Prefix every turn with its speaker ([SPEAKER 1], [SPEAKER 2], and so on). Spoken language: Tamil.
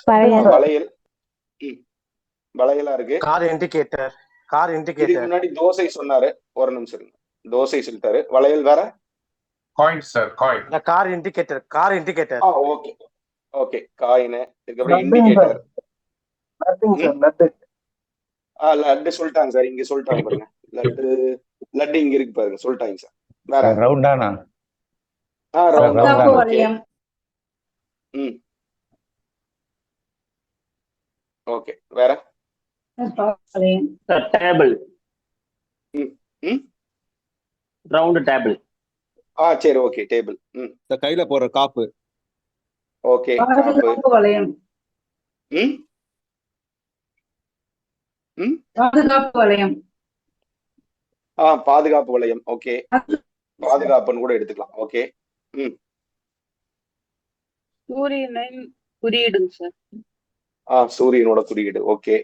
[SPEAKER 1] வளையல்.
[SPEAKER 2] வளையல். வளையலா இருக்கு.
[SPEAKER 3] Car indicator. கார்
[SPEAKER 2] இதுக்கு
[SPEAKER 3] இண்டிகேட்டர்.
[SPEAKER 2] முன்னாடி தோசை சொன்னாரு. ஒரு நிமிஷம் இருங்க. தோசை சொல்லிட்டாரு. வளையல் வேற?
[SPEAKER 4] Coin sir, coin.
[SPEAKER 3] Car indicator. Car indicator.
[SPEAKER 2] Okay okay. Coin. இதுக்கப்புறம்
[SPEAKER 5] லட்டுங்க
[SPEAKER 2] இண்டிகேட்டர்.
[SPEAKER 5] லட்டுங்க சார், லட்டு.
[SPEAKER 2] லட்டு சொல்லிட்டாங்க சார். இங்க சொல்லிட்டாங்க பாருங்க. லட்டு லட்டு இங்க இருக்கு பாருங்க. சொல்லிட்டாங்க சார். வேற?
[SPEAKER 6] ரவுண்டானா?
[SPEAKER 2] ரவுண்டா.
[SPEAKER 1] வளையம்.
[SPEAKER 2] ஓகே. வேற?
[SPEAKER 1] வளையம்.
[SPEAKER 7] டேபிள். Round table.
[SPEAKER 2] சரி, ஓகே. டேபிள்.
[SPEAKER 6] கையில போற காப்பு.
[SPEAKER 2] ஓகே. காப்பு.
[SPEAKER 1] வளையம். பாதுகாப்பு வளையம்.
[SPEAKER 2] பாதுகாப்பு வளையம். ஓகே. பாதுகாப்புன்னு கூட எடுத்துக்கலாம். ஓகே.
[SPEAKER 8] சூரியனின் குறியீடுங்க சார்.
[SPEAKER 2] சூரியனோட குறியீடு. ஓகே.